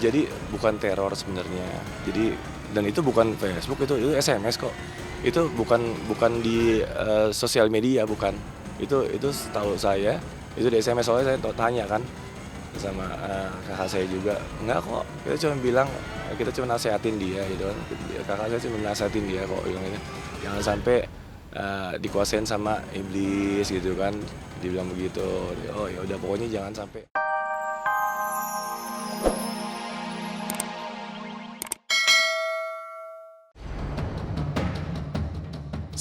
Jadi bukan teror sebenarnya. Jadi dan itu bukan Facebook, itu SMS kok. Itu bukan di sosial media, bukan. Itu setahu saya itu di SMS, soalnya saya tanya kan sama kakak saya juga. Enggak kok, kita cuma nasehatin dia gitu kan. Kakak saya cuma nasehatin dia kok, bilangnya jangan sampai dikuasain sama iblis gitu kan. Dibilang begitu. Oh ya udah, pokoknya jangan sampai.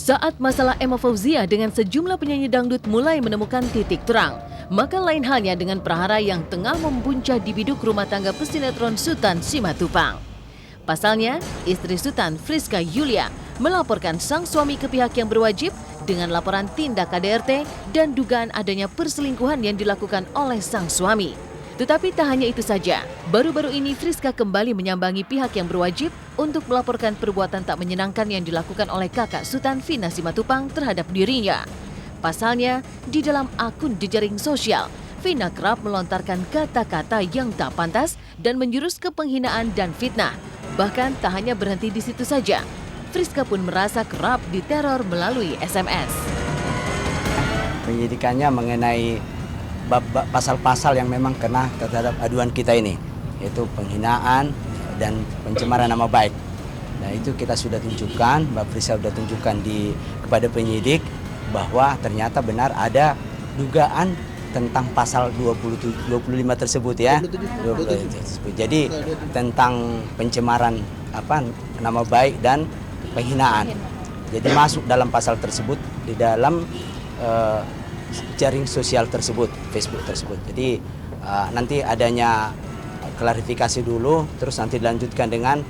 Saat masalah Emma Fauzia dengan sejumlah penyanyi dangdut mulai menemukan titik terang, maka lain halnya dengan perhara yang tengah membuncah di biduk rumah tangga pesinetron Sutan Simatupang. Pasalnya, istri Sutan, Friska Yulia, melaporkan sang suami ke pihak yang berwajib dengan laporan tindak KDRT dan dugaan adanya perselingkuhan yang dilakukan oleh sang suami. Tetapi tak hanya itu saja, baru-baru ini Friska kembali menyambangi pihak yang berwajib untuk melaporkan perbuatan tak menyenangkan yang dilakukan oleh kakak Sutan, Vina Simatupang, terhadap dirinya. Pasalnya, di dalam akun jejaring sosial, Vina kerap melontarkan kata-kata yang tak pantas dan menjurus ke penghinaan dan fitnah. Bahkan tak hanya berhenti di situ saja, Friska pun merasa kerap diteror melalui SMS. Penyidikannya mengenai pasal-pasal yang memang kena terhadap aduan kita ini, yaitu penghinaan dan pencemaran nama baik. Nah, itu kita sudah tunjukkan, Mbak Friska sudah tunjukkan kepada penyidik bahwa ternyata benar ada dugaan tentang pasal 25 tersebut ya. 27. Jadi tentang pencemaran nama baik dan penghinaan. Jadi masuk dalam pasal tersebut di dalam jaring sosial tersebut, Facebook tersebut. Jadi nanti adanya klarifikasi dulu, terus nanti dilanjutkan dengan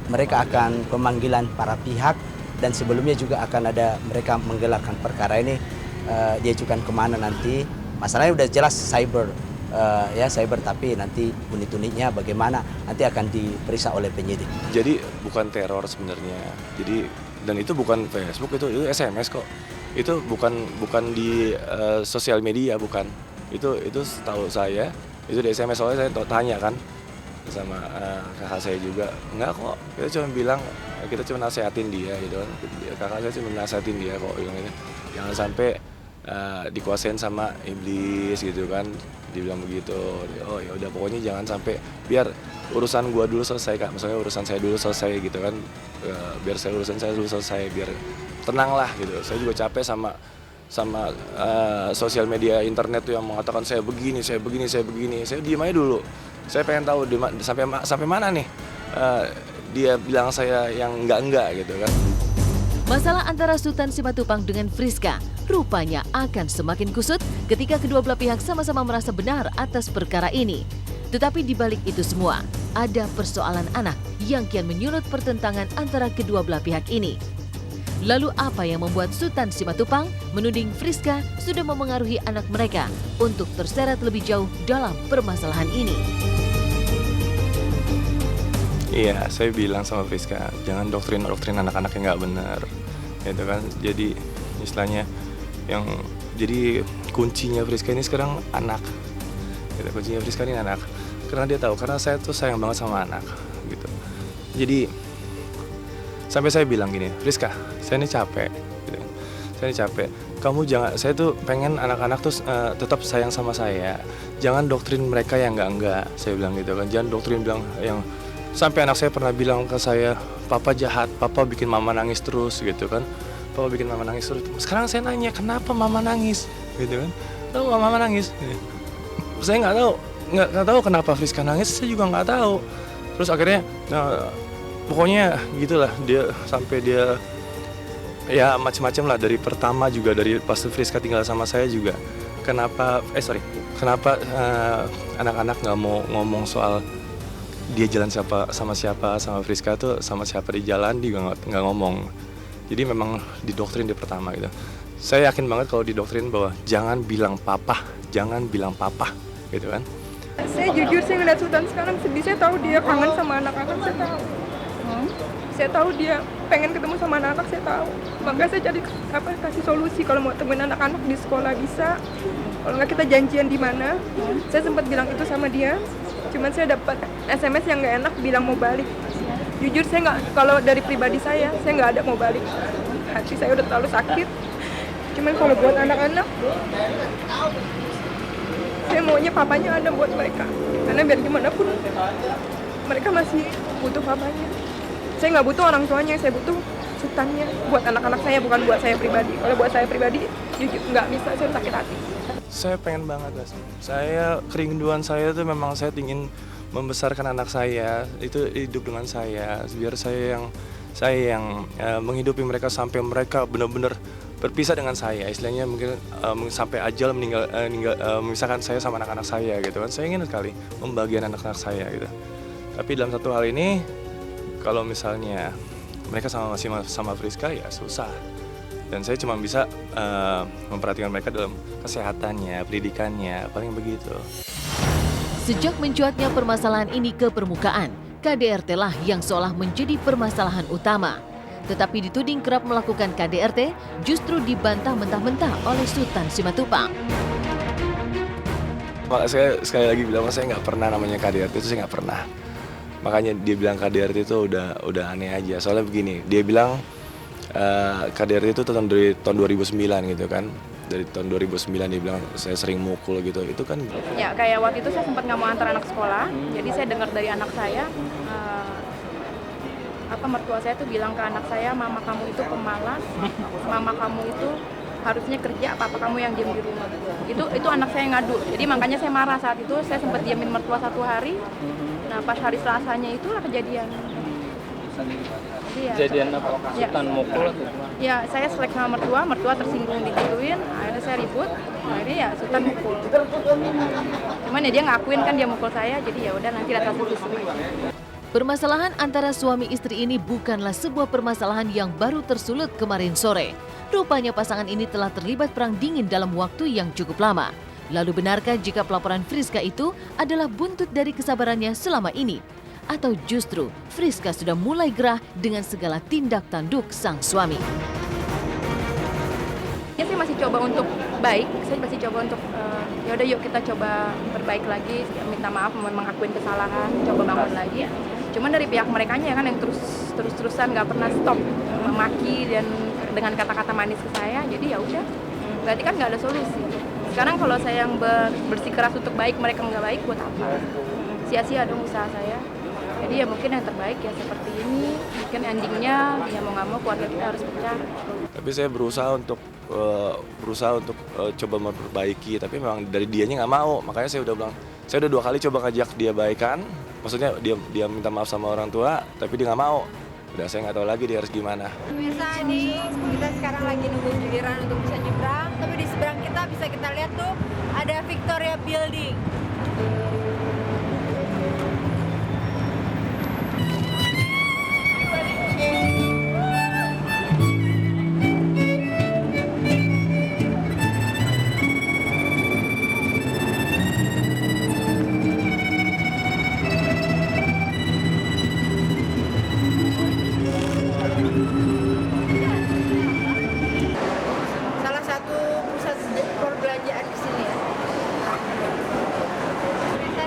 mereka akan pemanggilan para pihak, dan sebelumnya juga akan ada mereka menggelarkan perkara ini diajukan kemana nanti. Masalahnya udah jelas cyber, tapi nanti unit-unitnya bagaimana nanti akan diperiksa oleh penyidik. Jadi bukan teror sebenarnya. Dan itu bukan Facebook, itu SMS kok. Itu bukan di sosial media, bukan. Itu setahu saya itu di SMS, soalnya saya tanya kan sama kakak saya juga. Enggak kok, kita cuma nasehatin dia gitu kan. Kakak saya cuma nasehatin dia kok, bilangnya jangan sampai dikuasain sama iblis gitu kan. Dibilang begitu. Oh ya udah, pokoknya jangan sampai, biar urusan gua dulu selesai Kak. Misalnya urusan saya dulu selesai gitu kan. Biar urusan saya dulu selesai, biar tenang lah gitu. Saya juga capek sama sosial media internet tuh yang mengatakan saya begini. Saya diam aja dulu. Saya pengen tahu sampai mana nih dia bilang saya yang enggak gitu kan. Masalah antara Sutan Simatupang dengan Friska rupanya akan semakin kusut ketika kedua belah pihak sama-sama merasa benar atas perkara ini. Tetapi di balik itu semua, ada persoalan anak yang kian menyulut pertentangan antara kedua belah pihak ini. Lalu apa yang membuat Sutan Simatupang menuding Friska sudah memengaruhi anak mereka untuk terseret lebih jauh dalam permasalahan ini? Iya, saya bilang sama Friska, jangan doktrin anak-anak yang nggak benar, gitu kan. Jadi istilahnya jadi kuncinya Friska ini sekarang anak. Gitu, kuncinya Friska ini anak. Karena dia tahu, karena saya tuh sayang banget sama anak, gitu. Jadi sampai saya bilang gini, Friska, saya ini capek, gitu. Saya ini capek. Kamu jangan, saya tuh pengen anak-anak tuh tetap sayang sama saya. Jangan doktrin mereka yang enggak. Saya bilang gitu kan. Jangan doktrin bilang yang sampai anak saya pernah bilang ke saya, papa jahat, papa bikin mama nangis terus gitu kan. Papa bikin mama nangis terus. Sekarang saya nanya, kenapa mama nangis? Gitu kan. Tahu nggak mama nangis? Saya nggak tahu kenapa Friska nangis, saya juga nggak tahu. Terus akhirnya, pokoknya gitulah dia sampai dia ya macam-macam lah, dari pertama juga dari pas Friska tinggal sama saya juga. Kenapa anak-anak nggak mau ngomong soal dia jalan sama Friska tuh sama siapa di jalan, dia nggak ngomong. Jadi memang didoktrin di pertama gitu. Saya yakin banget kalau didoktrin bahwa jangan bilang papa gitu kan. Saya jujur, saya ngeliat Sutan sekarang sedih. Saya tahu dia kangen sama anak-anak, saya tahu. Saya tahu dia pengen ketemu sama anak-anak, saya tahu. Makanya saya cari kasih solusi, kalau mau temuin anak-anak di sekolah bisa. Kalau nggak kita janjian di mana. Saya sempat bilang itu sama dia. Cuman saya dapat SMS yang nggak enak bilang mau balik. Jujur saya nggak, kalau dari pribadi saya nggak ada mau balik. Hati saya udah terlalu sakit. Cuman kalau buat anak-anak, saya maunya papanya ada buat mereka. Karena biar gimana pun mereka masih butuh papanya. Saya nggak butuh orang tuanya, saya butuh sultannya buat anak-anak saya, bukan buat saya pribadi. Kalau buat saya pribadi, jujur nggak bisa, saya sakit hati. Saya pengen banget, Mas. Saya, kerinduan saya tuh memang saya ingin membesarkan anak saya, itu hidup dengan saya, biar saya yang menghidupi mereka sampai mereka benar-benar berpisah dengan saya, istilahnya mungkin sampai ajal memisahkan saya sama anak-anak saya gitu kan. Saya ingin sekali membagian anak-anak saya gitu. Tapi dalam satu hal ini, kalau misalnya mereka masih sama Friska ya susah. Dan saya cuma bisa memperhatikan mereka dalam kesehatannya, pendidikannya, paling begitu. Sejak mencuatnya permasalahan ini ke permukaan, KDRT lah yang seolah menjadi permasalahan utama. Tetapi dituding kerap melakukan KDRT, justru dibantah mentah-mentah oleh Sultan Simatupang. Maka saya sekali lagi bilang, saya nggak pernah namanya KDRT, itu saya nggak pernah. Makanya dia bilang KDRT itu udah aneh aja. Soalnya begini, dia bilang KDRT itu dari tahun 2009 gitu kan. Dari tahun 2009 dia bilang saya sering mukul gitu. Itu kan ya kayak waktu itu saya sempat nggak mau antar anak sekolah. Jadi saya dengar dari anak saya mertua saya tuh bilang ke anak saya, mama kamu itu pemalas, mama kamu itu harusnya kerja, apa kamu yang diam di rumah. Itu anak saya ngadu. Jadi makanya saya marah saat itu. Saya sempat diamin mertua 1 hari. Nah pas hari Selasanya itulah kejadian. Kejadian apa? Sultan mukul atau gimana? Ya, saya selek sama mertua tersinggung digituin, akhirnya saya ribut, akhirnya ya Sultan mukul. Cuman ya dia ngakuin kan dia mukul saya, jadi ya udah nanti lihat hasil visum. Permasalahan antara suami istri ini bukanlah sebuah permasalahan yang baru tersulut kemarin sore. Rupanya pasangan ini telah terlibat perang dingin dalam waktu yang cukup lama. Lalu benarkah jika pelaporan Friska itu adalah buntut dari kesabarannya selama ini? Atau justru Friska sudah mulai gerah dengan segala tindak tanduk sang suami? Ya, saya masih coba untuk baik, saya masih coba untuk ya udah yuk kita coba berbaik lagi, minta maaf, memang akuin kesalahan, coba bangun lagi. Cuman dari pihak merekanya kan yang terus-terusan nggak pernah stop memaki dan dengan kata-kata manis ke saya, jadi ya udah, berarti kan nggak ada solusi. Sekarang kalau saya yang bersikeras untuk baik, mereka nggak baik, buat apa? Sia-sia dong usaha saya. Jadi ya mungkin yang terbaik ya seperti ini, mungkin endingnya ya mau nggak mau keluarga kita harus pecah. tapi saya berusaha untuk coba memperbaiki, tapi memang dari dianya nggak mau. Makanya saya udah bilang, saya udah 2 kali coba ngajak dia baikan, maksudnya dia minta maaf sama orang tua, tapi dia nggak mau. Udah saya nggak tahu lagi dia harus gimana. Pemirsa, ini kita sekarang lagi nunggu giliran untuk bisa nyebrang, tapi di seberang kita bisa kita lihat tuh ada Victoria Building. Salah satu pusat perbelanjaan di sini ya. Kita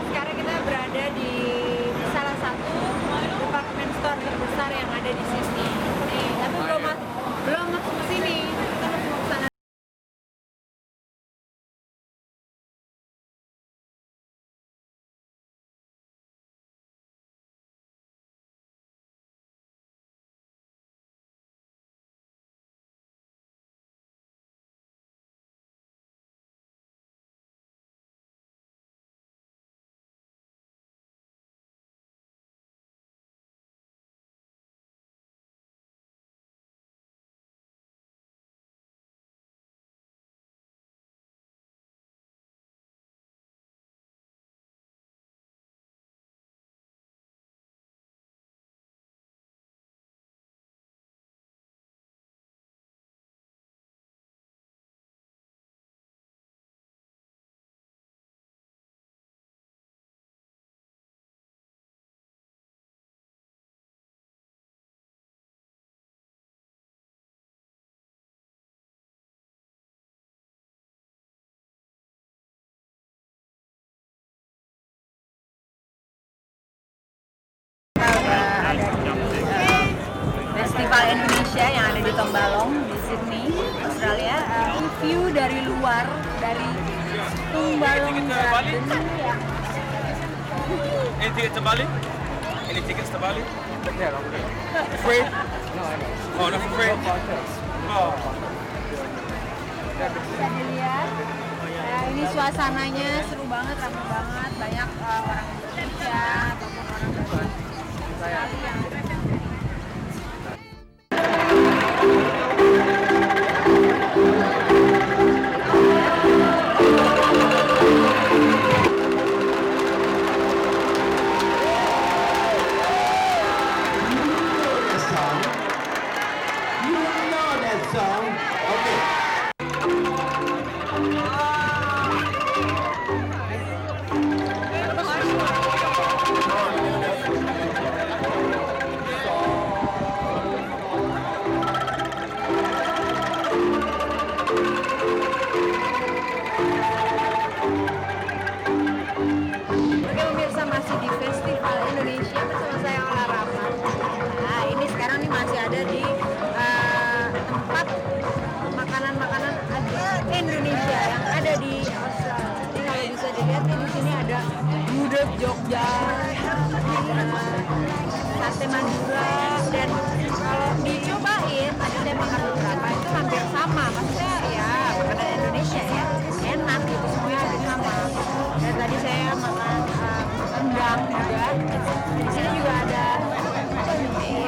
dari Tumbalong Garden ya. Any tickets to Bali? Any tickets to Bali? Yeah, free? No, oh, not free. Oh. Bisa dilihat. Ya, ini suasananya seru banget, ramai banget, banyak orang Indonesia ataupun orang dari yang Oke pemirsa, masih di Festival Indonesia bersama saya Ola Rahmat. Nah ini sekarang nih masih ada di tempat makanan-makanan Indonesia yang ada di Australia. Jadi kalau bisa dilihat nih di sini ada gudeg Jogja, sate Madura, dan kalau dicobain tadi saya makan beberapa itu hampir sama. Maksudnya ya makanan Indonesia ya enak gitu, semuanya hampir sama. Dan tadi saya makan rendang juga. Di sini juga ada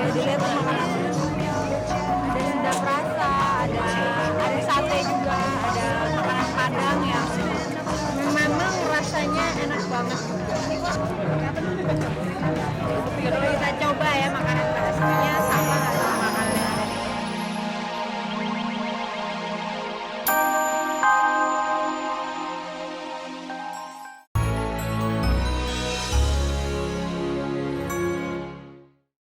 dilihat tuh makanan, ada sendal rasa, ada sate juga, ada makanan Padang yang memang rasanya enak banget juga.